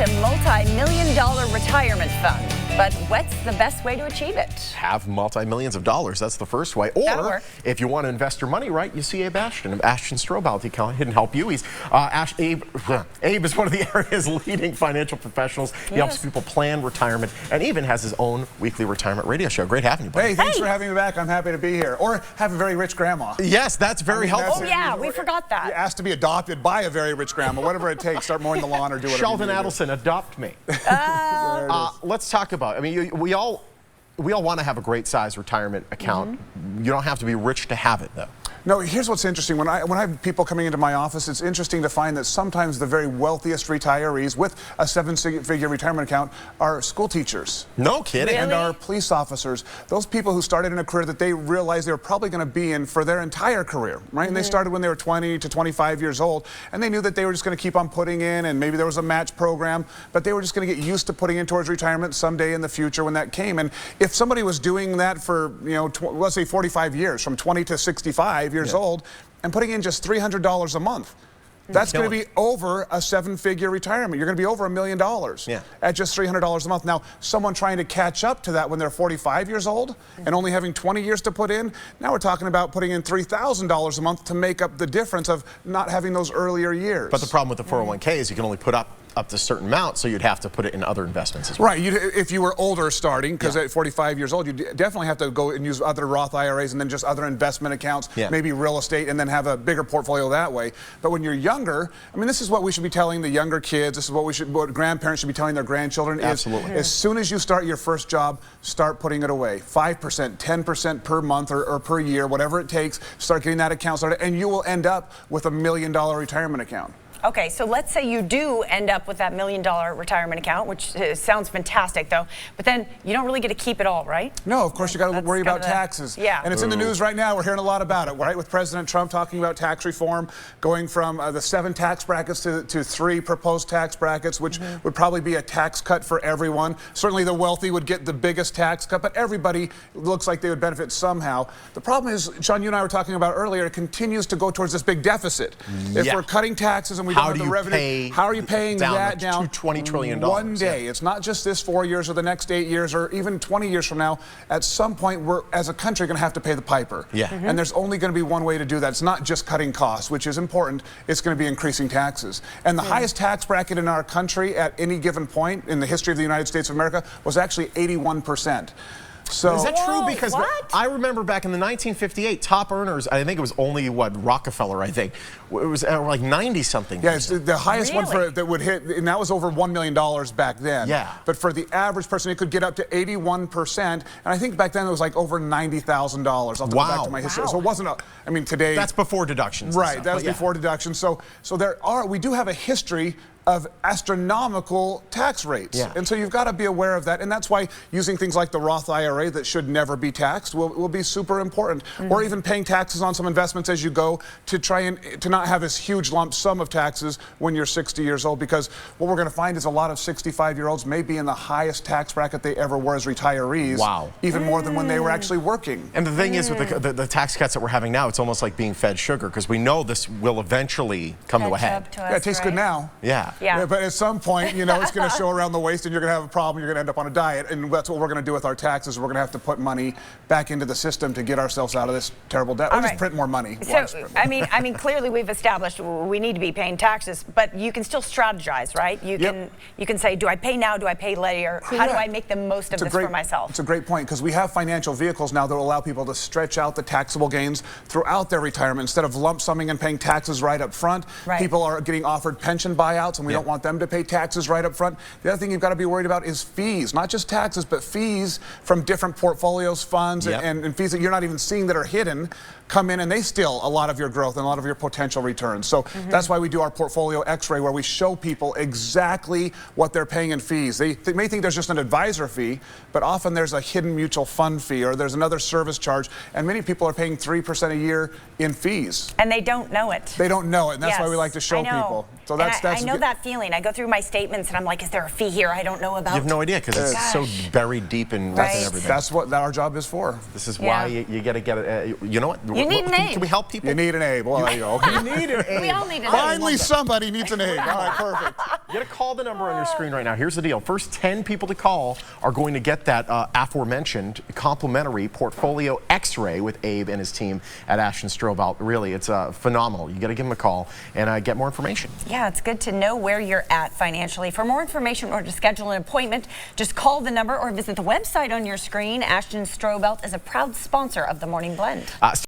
a multi-million-dollar retirement fund. But what's the best way to achieve it? Have multi-millions of dollars. That's the first way. Or if you want to invest your money right, you see Abe Ashton of Ashton Strohbelt. He can help you. He's Abe is one of the area's leading financial professionals. He helps people plan retirement and even has his own weekly retirement radio show. Great having you, buddy. Hey, thanks for having me back. I'm happy to be here. Or have a very rich grandma. Yes, that's very helpful. Oh yeah, we forgot that. You asked to be adopted by a very rich grandma. Whatever it takes. Start mowing the lawn or do whatever. Sheldon you Adelson, adopt me. Let's talk about. I mean, we all want to have a great size retirement account. You don't have to be rich to have it, though. No, here's what's interesting. When I have people coming into my office, it's interesting to find that sometimes the very wealthiest retirees with a seven-figure retirement account are school teachers. No kidding. And are police officers. Those people who started in a career that they realized they were probably going to be in for their entire career, right? And they started when they were 20 to 25 years old, and they knew that they were just going to keep on putting in, and maybe there was a match program, but they were just going to get used to putting in towards retirement someday in the future when that came. And if somebody was doing that for, you know, let's say 45 years, from 20 to 65 years old, and putting in just $300 a month, that's going to be over a seven-figure retirement. You're going to be over $1 million at just $300 a month. Now, someone trying to catch up to that when they're 45 years old and only having 20 years to put in, now we're talking about putting in $3,000 a month to make up the difference of not having those earlier years. But the problem with the 401k is you can only put up to a certain amount, so you'd have to put it in other investments as well. Right. If you were older starting, because at 45 years old, you definitely have to go and use other Roth IRAs and then just other investment accounts, maybe real estate, and then have a bigger portfolio that way. But when you're younger, I mean, this is what we should be telling the younger kids. This is what grandparents should be telling their grandchildren. Absolutely. As soon as you start your first job, start putting it away. 5%, 10% per month or per year, whatever it takes. Start getting that account started, and you will end up with $1 million retirement account. Okay, so let's say you do end up with that $1 million retirement account, which sounds fantastic, though, but then you don't really get to keep it all, right? No, of course you got to worry about taxes. And it's in the news right now. We're hearing a lot about it, right? With President Trump talking about tax reform, going from the 7 tax brackets to 3 proposed tax brackets, which would probably be a tax cut for everyone. Certainly the wealthy would get the biggest tax cut, but everybody looks like they would benefit somehow. The problem is, Sean, you and I were talking about earlier, it continues to go towards this big deficit. If we're cutting taxes and we don't have the revenue, how are you paying that down $20 trillion one day? It's not just this 4 years or the next 8 years or even 20 years from now. At some point, we're, as a country, going to have to pay the piper. And there's only going to be one way to do that. It's not just cutting costs, which is important. It's going to be increasing taxes. And the highest tax bracket in our country at any given point in the history of the United States of America was actually 81%. So, is that true? Because I remember back in the 1958, top earners, I think it was only, Rockefeller, I think. It was like 90-something. Yeah, it's the highest one that would hit, and that was over $1 million back then. But for the average person, it could get up to 81%. And I think back then it was like over $90,000. I'll have to go back to my history. So it wasn't I mean, today. That's before deductions. Right, that was before deductions. So we do have a history of astronomical tax rates. And so you've got to be aware of that. And that's why using things like the Roth IRA that should never be taxed will be super important. Or even paying taxes on some investments as you go to try and to not have this huge lump sum of taxes when you're 60 years old. Because what we're going to find is a lot of 65-year-olds may be in the highest tax bracket they ever were as retirees. Even more than when they were actually working. And the thing is, with the tax cuts that we're having now, it's almost like being fed sugar, because we know this will eventually come to a head. It tastes good now. But at some point, you know, it's going to show around the waist and you're going to have a problem. You're going to end up on a diet. And that's what we're going to do with our taxes. We're going to have to put money back into the system to get ourselves out of this terrible debt. We'll just print more money. So, I mean, clearly we've established we need to be paying taxes, but you can still strategize, right? You can say, do I pay now? Do I pay later? How do I make the most of this for myself? It's a great point, because we have financial vehicles now that will allow people to stretch out the taxable gains throughout their retirement. Instead of lump summing and paying taxes right up front, people are getting offered pension buyouts, and we don't want them to pay taxes right up front. The other thing you've got to be worried about is fees, not just taxes, but fees from different portfolios, funds, and fees that you're not even seeing that are hidden come in, and they steal a lot of your growth and a lot of your potential returns. So that's why we do our portfolio x-ray, where we show people exactly what they're paying in fees. They may think there's just an advisor fee, but often there's a hidden mutual fund fee, or there's another service charge, and many people are paying 3% a year in fees. And they don't know it. They don't know it, and that's why we like to show people. So I know that feeling. I go through my statements and I'm like, is there a fee here I don't know about? You have no idea, because it's so buried deep in everything. That's what our job is for. This is why you got to get it. You know what? You need an Abe. Can we help people? You need an Abe. Well, there you go. We all need an Abe. Finally, somebody needs an Abe. All right, perfect. You got to call the number on your screen right now. Here's the deal. First 10 people to call are going to get that aforementioned complimentary portfolio x-ray with Abe and his team at Ashton Strohbelt. Really, it's phenomenal. You got to give them a call and get more information. Yeah, it's good to know where you're at financially. For more information or to schedule an appointment, just call the number or visit the website on your screen. Ashton Strohbelt is a proud sponsor of the Morning Blend.